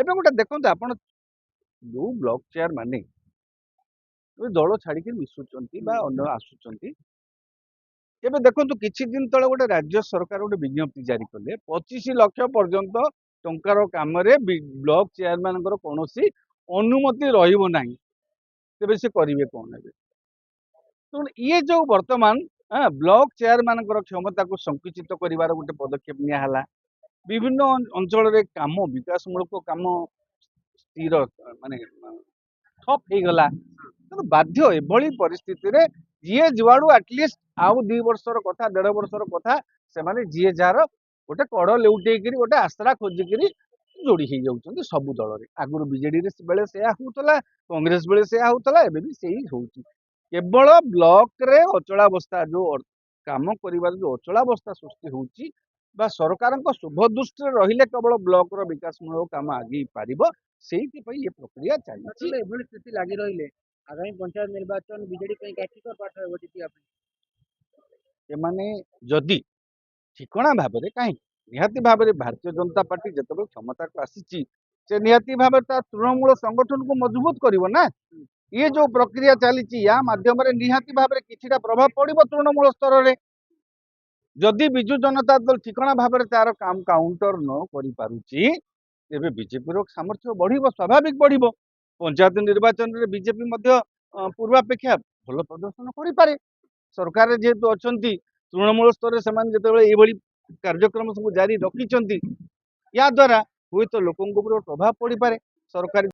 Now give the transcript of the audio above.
ଏବେ ଗୋଟେ ଦେଖନ୍ତୁ ଆପଣ ଯୋଉ ବ୍ଲକ ଚେୟାର ମାନେ ଦଳ ଛାଡିକି ମିଶୁଛନ୍ତି ବା ଅନ୍ୟ ଆସୁଛନ୍ତି। ଏବେ ଦେଖନ୍ତୁ କିଛି ଦିନ ତଳେ ଗୋଟେ ରାଜ୍ୟ ସରକାର ଗୋଟେ ବିଜ୍ଞପ୍ତି ଜାରି କଲେ 25 ଲକ୍ଷ ପର୍ଯ୍ୟନ୍ତ ଟଙ୍କାର କାମରେ ବ୍ଲକ ଚେୟାର ମାନଙ୍କର କୌଣସି ଅନୁମତି ରହିବ ନାହିଁ। ତେବେ ସେ କରିବେ କଣ ଏବେ? ତେଣୁ ଇଏ ଯୋଉ ବର୍ତ୍ତମାନ ବ୍ଲକ ଚେୟାର ମାନଙ୍କର କ୍ଷମତାକୁ ସଂକୁଚିତ କରିବାର ଗୋଟେ ପଦକ୍ଷେପ ନିଆହେଲା। ବିଭିନ୍ନ ଅଞ୍ଚଳରେ କାମ ବିକାଶମୂଳକ କାମ ସ୍ଥିର ମାନେ ଠପ୍ ହେଇଗଲା। ତେଣୁ ବାଧ୍ୟ ଏଭଳି ପରିସ୍ଥିତିରେ ଯିଏ ଯୁଆଡୁ ଆଟଲିଷ୍ଟ ଆଉ 2 ବର୍ଷର କଥା 1.5 ବର୍ଷର କଥା ସେମାନେ ଯିଏ ଯାହାର ଗୋଟେ କଡ ଲେଉଟେଇକିରି ଗୋଟେ ଆଶ୍ରା ଖୋଜିକିରି ଯୋଡି ହେଇଯାଉଛନ୍ତି ସବୁ ଦଳରେ। ଆଗରୁ ବିଜେଡିରେ ବେଳେ ସେୟା ହଉଥିଲା, କଂଗ୍ରେସ ବେଳେ ସେୟା ହଉଥିଲା, ଏବେ ବି ସେଇ ହଉଛି। କେବଳ ବ୍ଲକରେ ଅଚଳାବସ୍ଥା ଯୋଉ କାମ କରିବାର ଯୋଉ ଅଚଳାବସ୍ଥା ସୃଷ୍ଟି ହଉଛି ବା ସରକାରଙ୍କ ଶୁଭ ଦୃଷ୍ଟିରେ ରହିଲେ କେବଳ ବ୍ଲକର ବିକାଶମୂଳକ କାମ ଆଗେଇ ପାରିବ, ସେଇଥିପାଇଁ ଏ ପ୍ରକ୍ରିୟା ଚାଲିଛି। ଏଭଳି ସ୍ଥିତି ଲାଗି ରହିଲେ ଆଗାମୀ ପଞ୍ଚାୟତ ନିର୍ବାଚନ ବିଜେଡି ପାଇଁ କାଠିକର ପାଠ ହେବ ଜିତିବା ପାଇଁ। ଏମାନେ ଯଦି ଠିକଣା ଭାବରେ କାହିଁକି ନିହାତି ଭାବରେ ଭାରତୀୟ ଜନତା ପାର୍ଟି ଯେତେବେଳେ କ୍ଷମତାକୁ ଆସିଛି ସେ ନିହାତି ଭାବରେ ତା ତୃଣମୂଳ ସଂଗଠନକୁ ମଜବୁତ କରିବ ନା। ଇଏ ଯୋଉ ପ୍ରକ୍ରିୟା ଚାଲିଛି ୟା ମାଧ୍ୟମରେ ନିହାତି ଭାବରେ କିଛିଟା ପ୍ରଭାବ ପଡିବ ତୃଣମୂଳ ସ୍ତରରେ। ଯଦି ବିଜୁ ଜନତା ଦଳ ଠିକଣା ଭାବରେ ତାର କାଉଣ୍ଟର ନ କରିପାରୁଛି ତେବେ ବିଜେପିର ସାମର୍ଥ୍ୟ ବଢିବ, ସ୍ୱାଭାବିକ ବଢିବ। ପଞ୍ଚାୟତ ନିର୍ବାଚନରେ ବିଜେପି ମଧ୍ୟ ପୂର୍ବାପେକ୍ଷା ଭଲ ପ୍ରଦର୍ଶନ କରିପାରେ। ସରକାରରେ ଯେହେତୁ ଅଛନ୍ତି ତୃଣମୂଳ ସ୍ତରରେ ସେମାନେ ଯେତେବେଳେ ଏଇଭଳି କାର୍ଯ୍ୟକ୍ରମ ସବୁ ଜାରି ରଖିଛନ୍ତି ୟା ଦ୍ୱାରା ହୁଏତ ଲୋକଙ୍କ ଉପରେ ପ୍ରଭାବ ପଡିପାରେ ସରକାରୀ